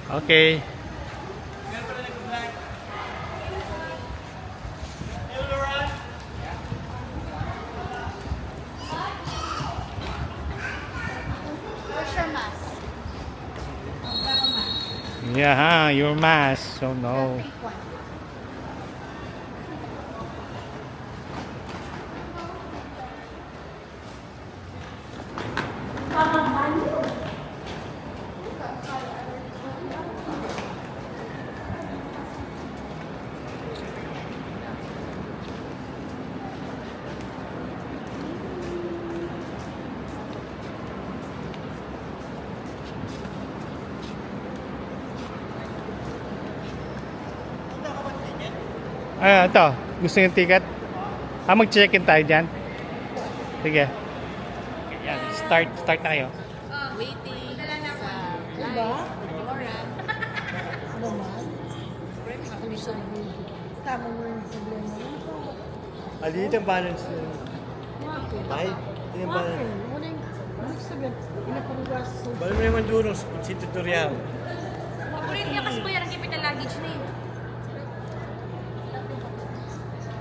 Okay. Where's your mask? Yeah, your mask. So no. Pink one. Ito. Gusto yung ticket? Mag-check-in tayo dyan. Sige. Yan. Start na kayo. Waiting sa Diba? Dora. Ano man? Tama mo yung problema mo. Dito ang balance na. Ay, ito yung balance. Muna yung sabihin, inapalugas. Bala mo naman duro si tutorial. Kulit niya kasi po yan ang capital luggage na yun.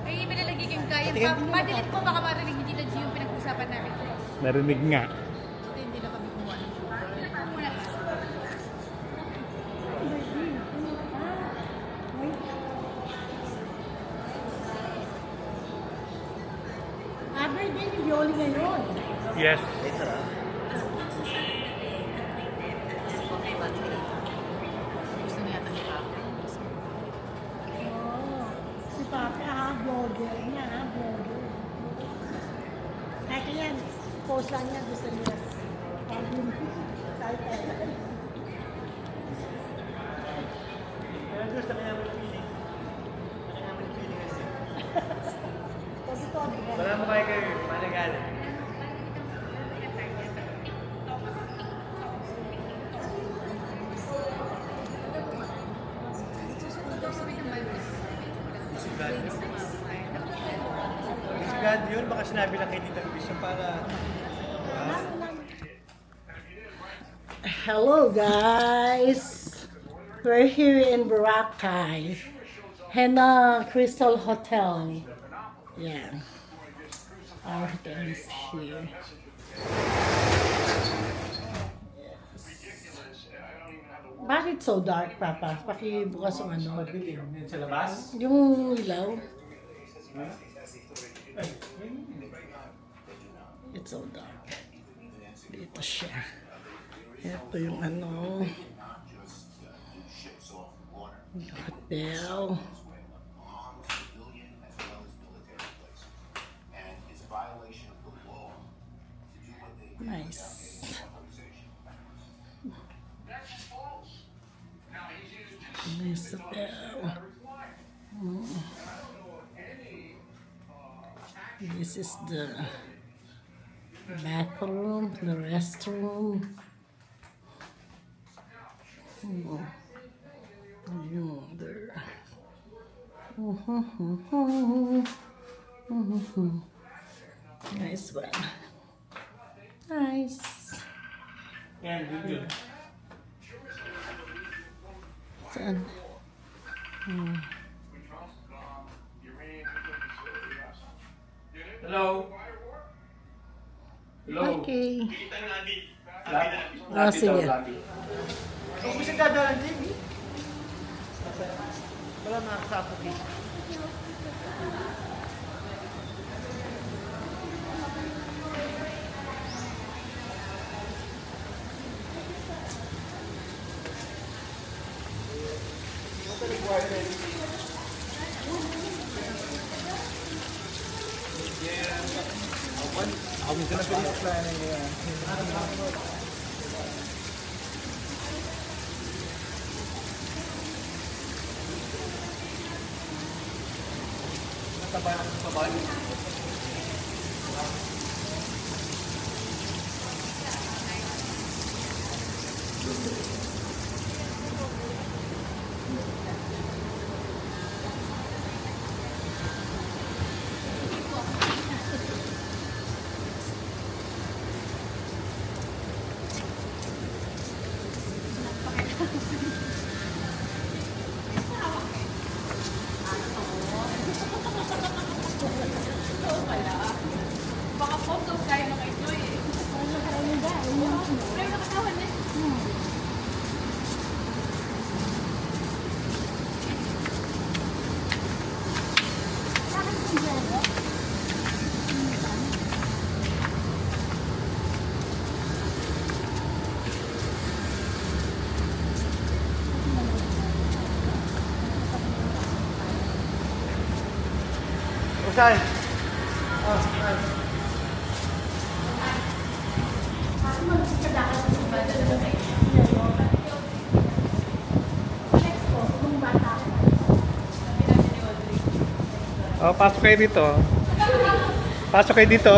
Ay, pinalagay kayong kaya. Padilit po baka marinig ni Tita G yung pinag-usapan namin. Narinig nga. Hindi na kami kumuha. Muna. Birthday ni Yoli ngayon. Yes. Later ah. Gusto niya yata ni Papa. Oh, si Papa ha, vlogger niya ha, vlogger. Kaya yan, post lang niya gusto niya. Kaya gusto kaya mo feeling. Kaya mo feeling kasi. Wala mo kayo managal. God yun, baka sinabi lang kay Tita Vision para... Hello guys! We're here in Boracay. Henna Crystal Hotel. Yeah. Our hotel is here. Bakit so dark, Papa? Pakibukas ang ano. Yan sa labas? Yung ilaw. It's so dark. Dito siya. Ito yung ano. Yung hotel. Nice. Nice hotel. This is the bathroom, the restroom. Ayun, there. Nice one. Nice. Yan, good. Saan? Hello? Hello? Okay. Labi. Ah, sige. Kung gusto dadalang TV? Wala makakasapot eh. Ako minsan na finish planning niya. Natabay ako sa bahay. Saan? Oh, pasok kayo dito. Pasok kayo dito.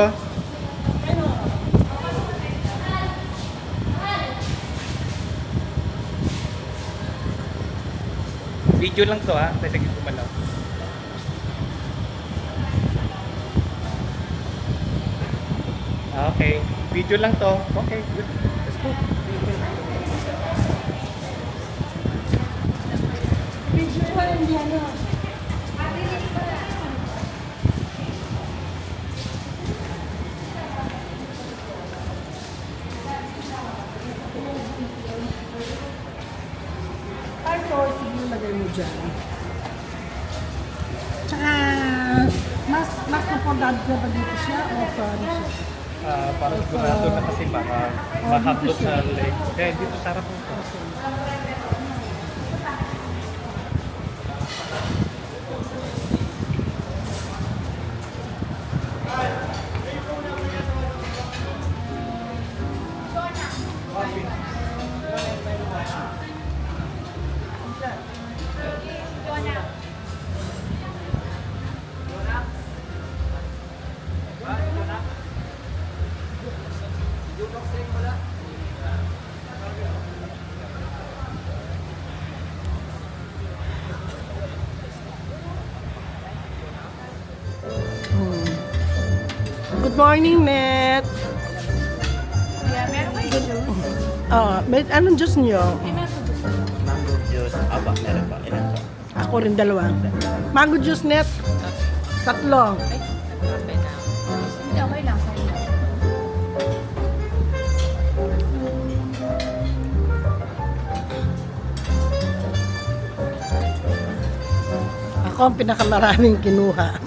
Video lang to ha. Pwede kayo gumalaw. Okay. Video lang to. Okay, good. Let's go. Ito, sige lagay mo dyan. Tsaka, mas napodad na ba dito siya o parang siya? Parang sigurado na kasi baka mahablot sa leg. Eh, dito sarap po. Good morning, Net. Yeah, meron kayo juice? May anong juice niyo? May meron juice. Mango juice. Aba, meron ba? Ilan ba? Ako rin dalawa. Mango juice, Net. 3. Ay, nagkape na. Hindi, okay lang. Sorry lang. Ako ang pinakamaraming kinuha.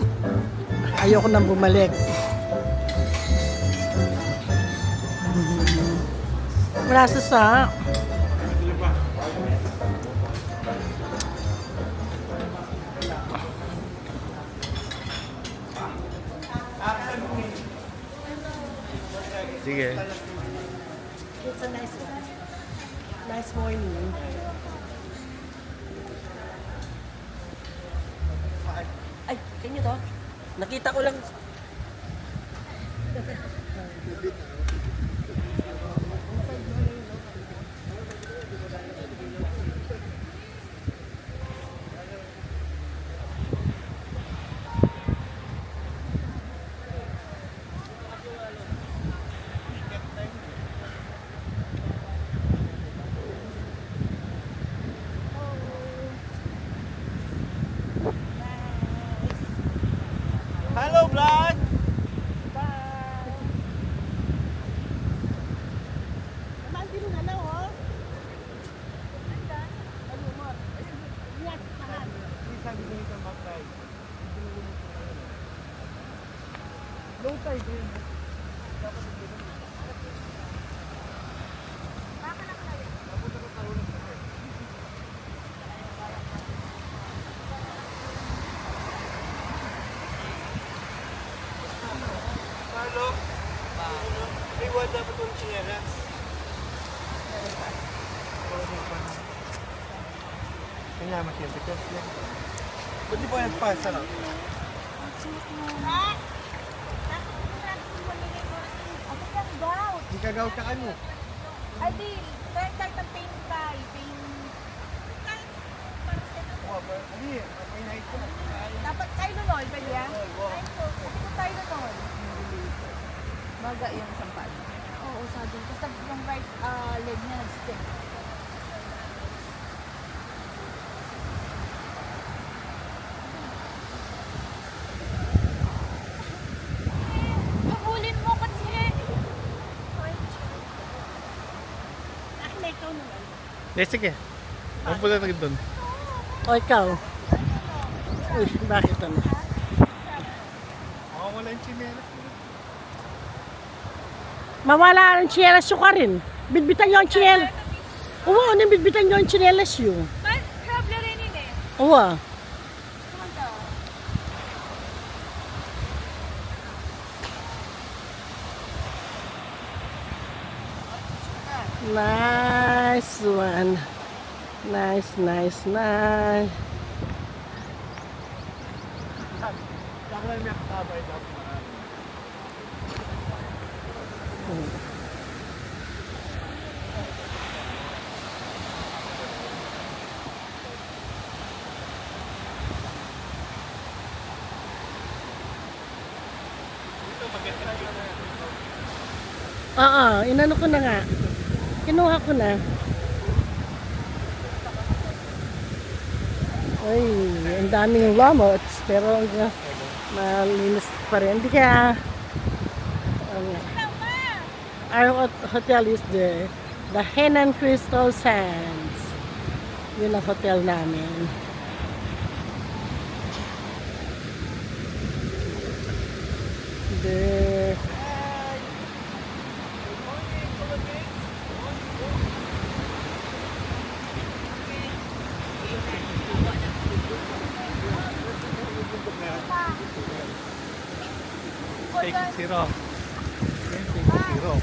Ayoko nang bumalik. Wala sa Sige. It's a nice one. Nice morning. Ay, kanyo to? Nakita ko lang. Hello, vlog! Low tide yun. Carlo? May wala dapat yung chinelas. Kanya makiyantikas yan. Ba't di pa nagpasa lang? Di kagaw ka ano? Ay, di. Kahit ang pain tayo. Pain. Hindi, may night ko. Dapat tayo lunol. Pwede yan? Kasi kung tayo lunol. Baga yung sampal. Oo, sabi. Basta yung right leg niya nag-stick. Pagulin mo kasi. Eh, sige. Ang pula na doon. O ikaw? Uy, bakit ano? Wala yung chinelas. Mawala ang chinelas yung ka rin. Bitbitan nyo ang chinelas. Oo, bitbitan nyo ang chinelas yung. But, traveler rin yun eh. Oo. Kumanta. Nice one. Nice, nice, nice. Oo, inano ko na nga. Kinuha ko na. Ay, ang daming lamots. Pero malinis pa rin. Hindi kaya... our hotel is the Henan Crystal Sands. Yun ang hotel namin. The... Station 0. Station 0.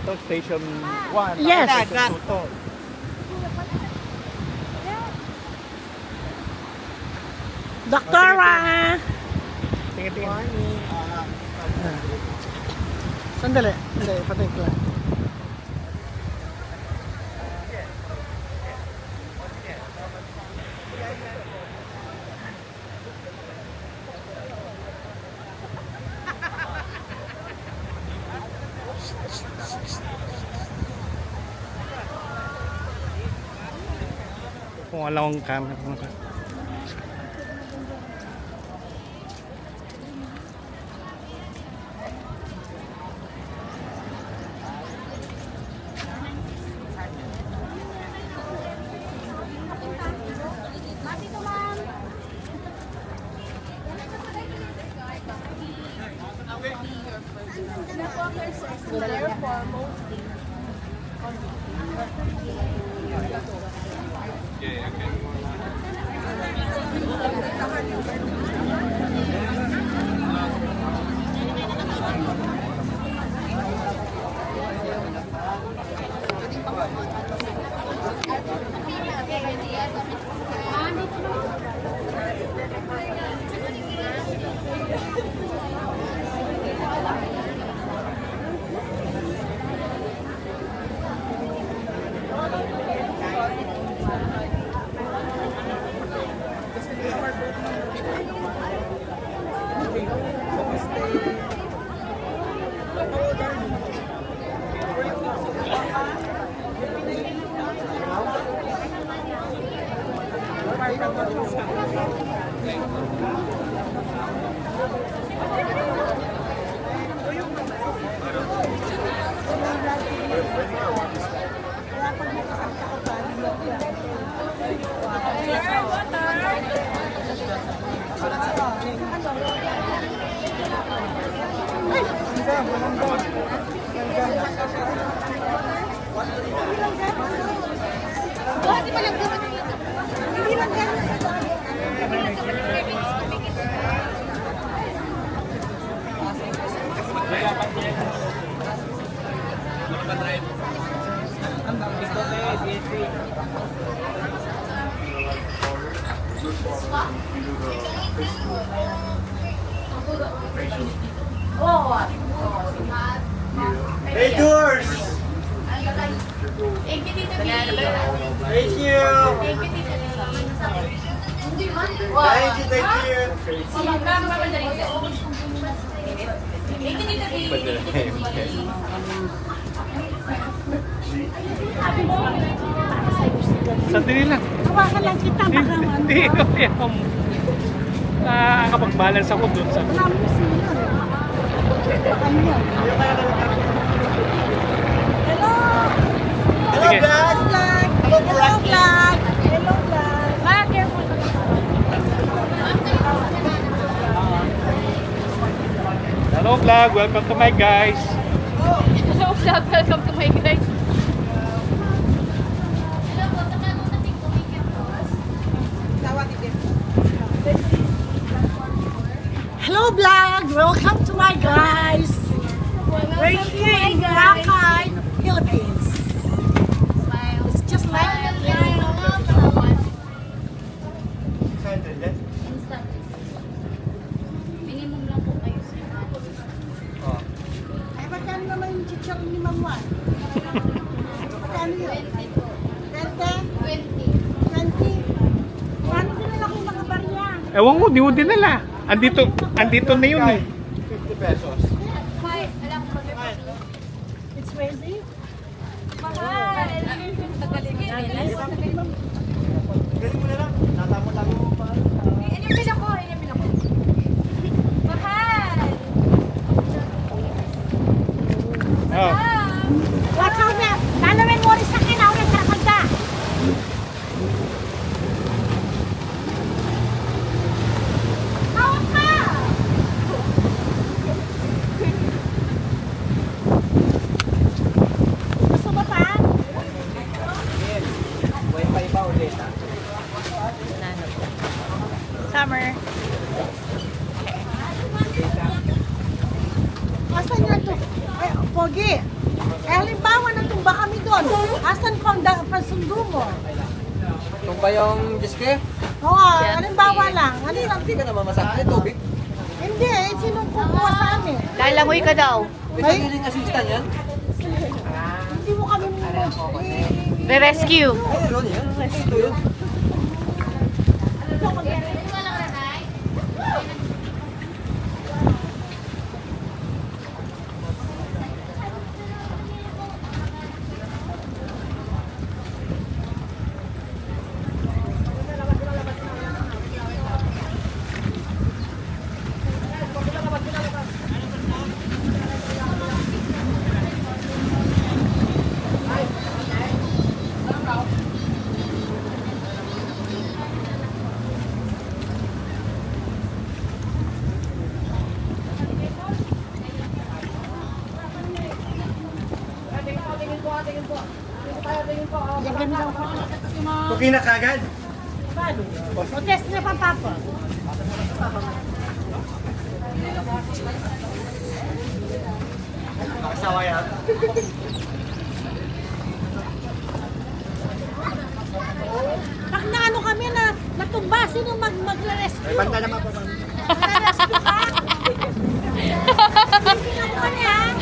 Ito, station 1. Yes. Station 2 to. Doktora! Tingin-tingin. Sandali. Hindi, patay ko lang. Kung alam ang camera mo. Hey, doors! Thank you. Thank you. Sandali lang. Hawakan lang kita. Baka Hindi, nakakapag-balance ako dun sa... Hello! Sige. Hello, vlog! Hello, vlog! Hello, vlog! Ah, careful. Hello vlog, welcome to my guys. Hello, vlog. Welcome to my guys. Hello, vlog! Welcome to my guys! We're here in Boracay, Philippines. 600 yan? Minimum lang po kayo sir. Oo. Ay, magkano naman yung chichar ni Ma'am Juan? Magkano yun? 20? 20? Paano dinala ko yung mga barya? Ewan ko, di mo dinala. Andito na yun eh. 50 pesos. Alam ko ba? It's crazy? Mahal! Tagalingin. Galing mo na lang. Natamo-tamo mo pa. Yan yung bilang ko. Mahal! Oh. What's out there? Lalawin mo rin sa akin, ako rin kakagda. Hawak ka! Gusto mo pa? Wi-Fi pa ulit ha. Summer. Asan na to? Ay, Pogi. Eh, halimbawa natumba kami doon. Asan pang pasundo mo? Itong ba yung diske? Oo, halimbawa lang. Ano lang? Hindi ka naman masakit. Tubig. Hindi, eh, sinong kukuha sa amin? Lalangoy ka daw. May sariling assistant yan? Hindi mo kami Re-rescue. Ay, ano yan? Ito yun. Okay na kagad? Paano? O test na pa, Papa. Nakasawa yan. Pag naano kami na natumba, sino magre-rescue? May banda naman pa. Magre-rescue ka? Tingnan mo kami, ha?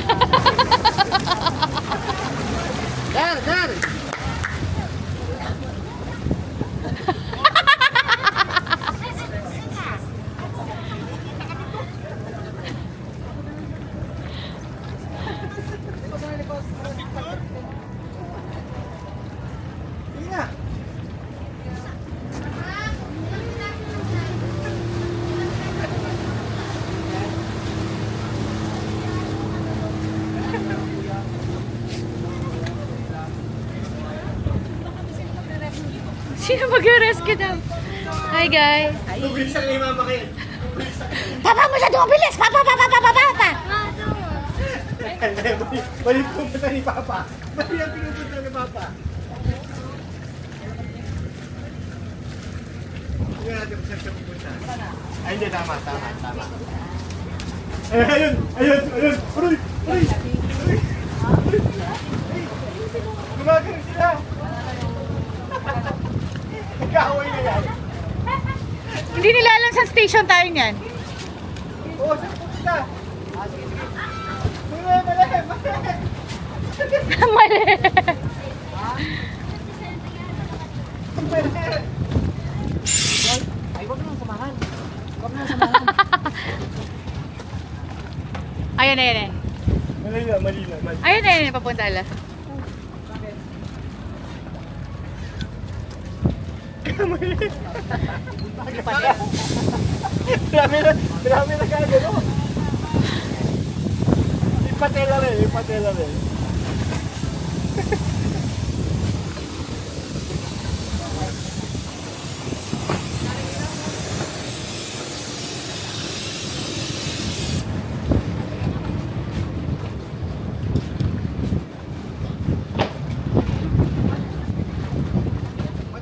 Dar! Sige na. Sino mag-rescue daw? Hi guys. Tubilis sa kay mama kayo. Papa mo siya dumilis! Papa! Balik pupunta ni Papa. Balik ang pinupunta ni Papa. Hindi natin kung saan siya pupunta. Ay, hindi. Tama. Ayun! Uy! Gumagano sila! Nagkaaway na yan. Hindi nila alam sa station tayo niyan. Oo, saan pupunta? Mali! Mali. Ay, wag nang samahan. Ayun. Mali na. Ayun, papunta ala. Marami na kagano. Ipatela rin.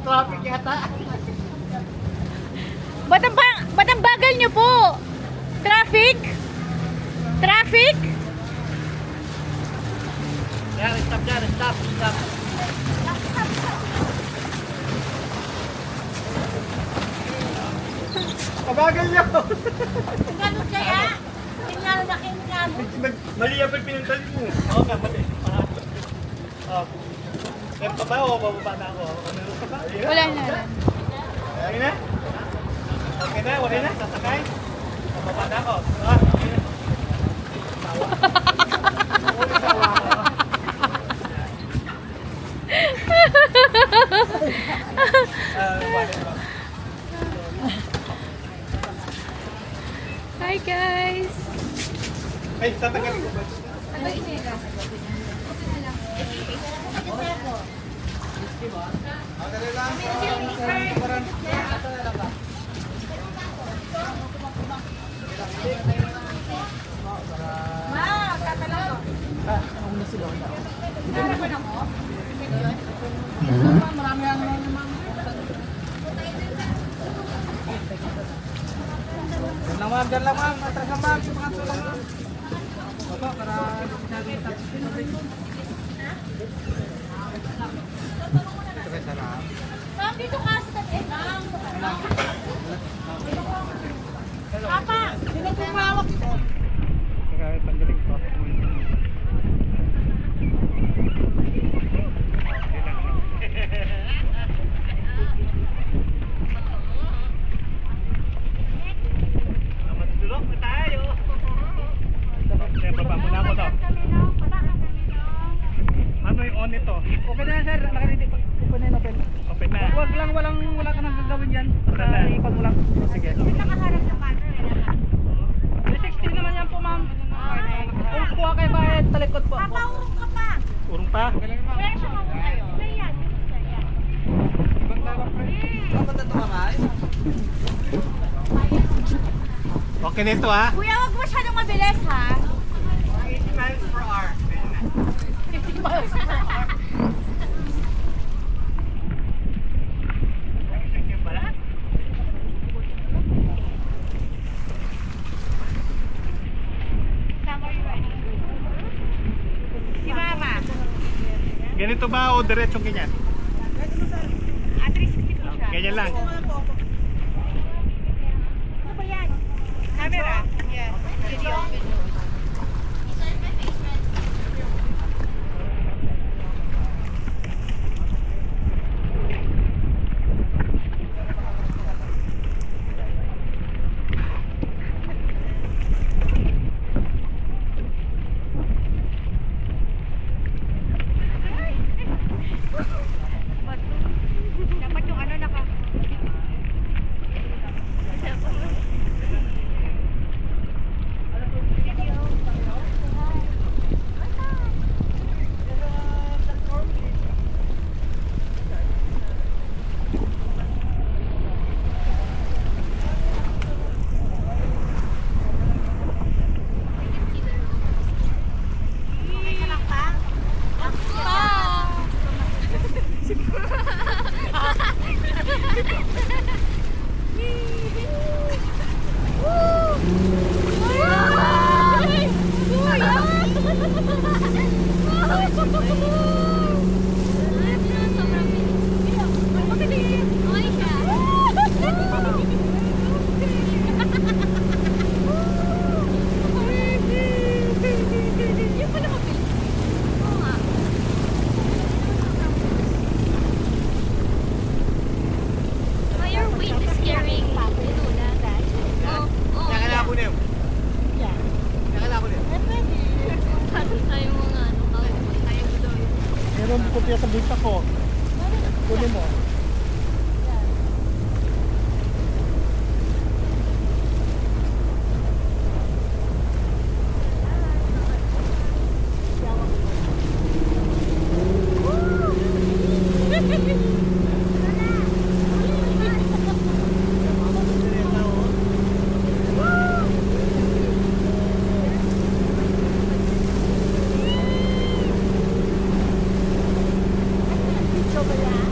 Traffic yata. Ba't ang bagal nyo po? Traffic? Stop. Kabagal niyo! Ganun kaya? Tingnan na tingnan. Mali ang pinuntalit mo. Oo nga, mali. Kaya pa ba o bababa na ako? Meron pa ba? Wala na. Okay na? Okay na? Okay na? Sasakay? Bababa na ako. Okay na. Hi guys! Ay, tatagalin ko ba? Ma, tatalaw ko. Dyan lang ma'am. Atras lang ma'am. Yung mga tulong ma'am. Opo, para masyado yung touch screen. Ma'am, dito ka sa tabi. Papa, sino pumawak ito? Kaya tanggalin ko. Matulog na tayo. Kaya baba muna ako to. Ano yung on ito? Okay na yan, sir. Nakaredy pa. Open na yun, open. Open na. Wag lang, wala ka nang gagawin yan. Wala na. Ikon mo lang. Sige. Nakaharap yung camera. 360 naman yan po, ma'am. Kung kuha kayo bayad, talikod po. Papa, urong ka pa. Urong pa? Meron siya mga tayo. Ayan, ayan. Okay na ito ha. Kuya, wag masyadong mabilis ha. 80 miles per hour. Si Mama. Ganito ba o diretsong ganyan? 360 po siya. Ganyan lang. Ano ba yan? Camera. Yes. Video. Dapat yung ano naka... Okay ka lang pa? Your weight is carrying Luna, that. Oh, parang tayo mga ano, cowboy. Meron kopya sa bulsa ko. Kunin mo. Video ba yan?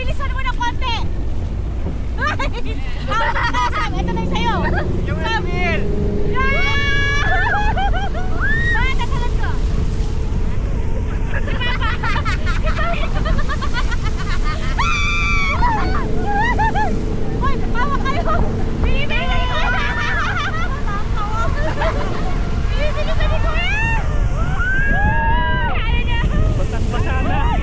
bilisan mo ng konti. Sam, ito na yung sa'yo. Sam. Bakit natalan ko? Si Papa. Hoy, tawa kayo. Binibili ko. Binibili ko ni Kuya. Ano niya? Basang-basa na.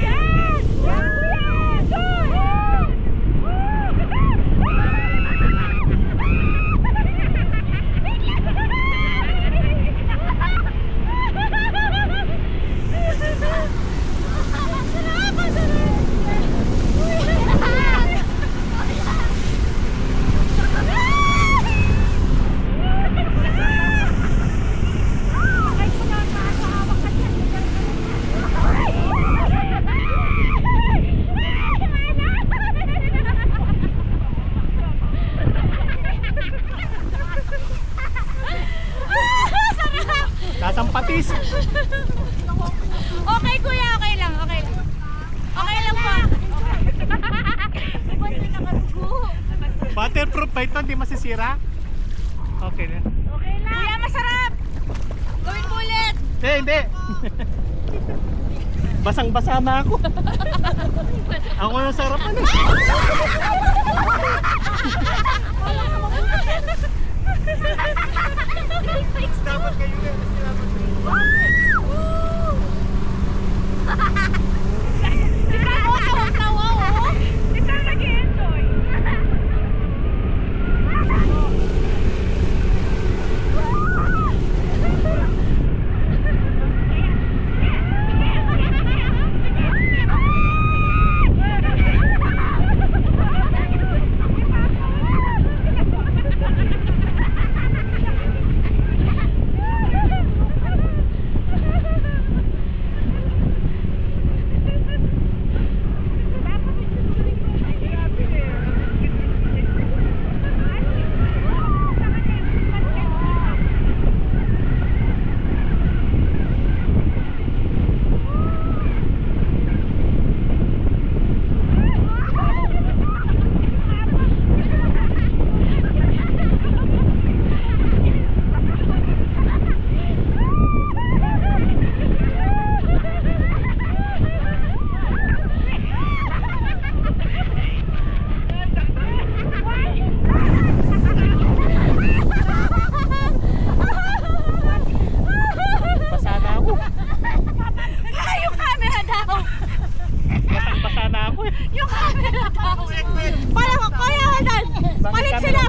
Lasang patis. Okay kuya, okay lang, okay lang. Okay lang po. Ba't may nakarugo? Waterproof ba ito? Hindi masisira? Okay na. Okay lang. Kuya, masarap. Gawin mo ulit. Hindi. Basang-basa na ako. Ako na sarap ano. Dapat kayo na.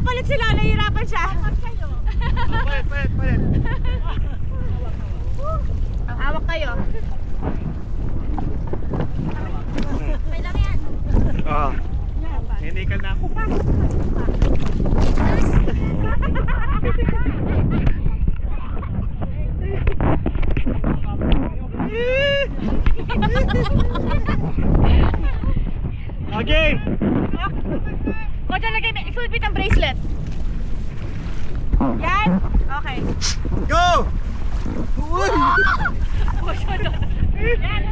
Palit sila, nahihirapan siya. Palit. Hawak kayo. May lang yan. Oo. Hindi ka na ako pa. Okay. O, dyan lagay, isulpit ang bracelet. Yan? Okay. Go! Yan,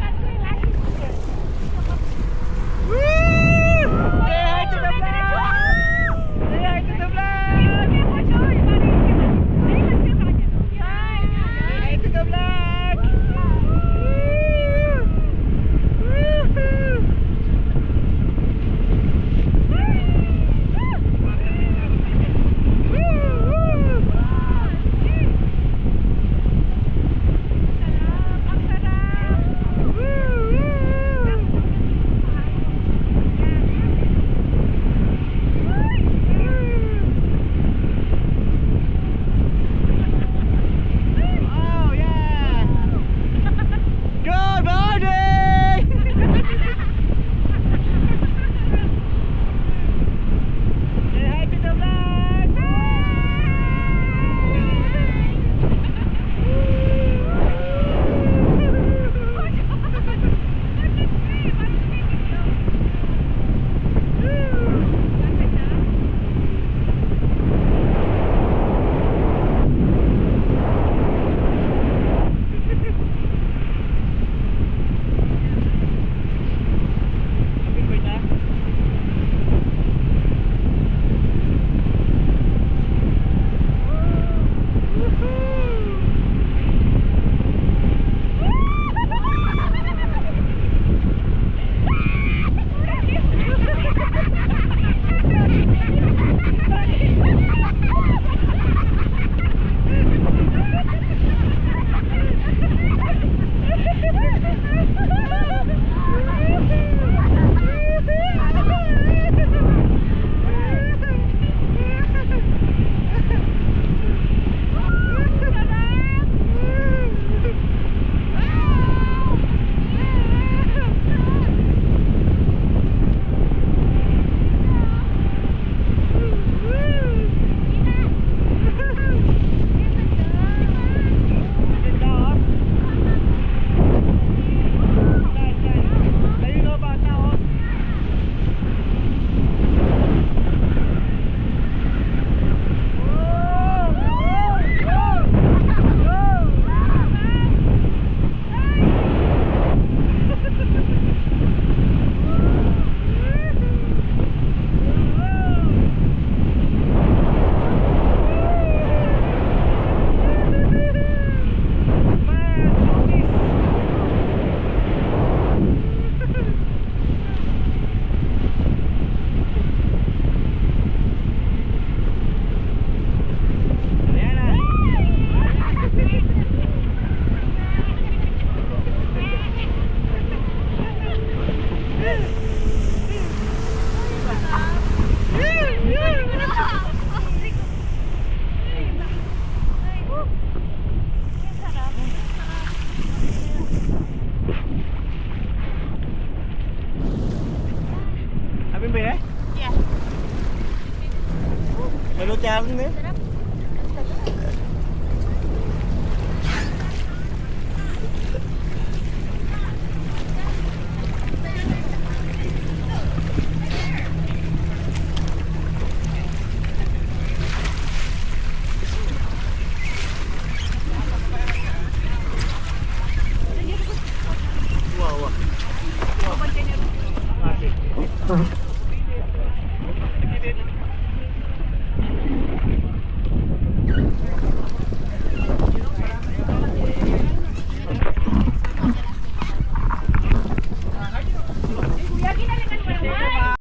Say hi to the vlog! Say hi to the vlog! Say hi to the vlog! lang eh. Wow, wow. Masih.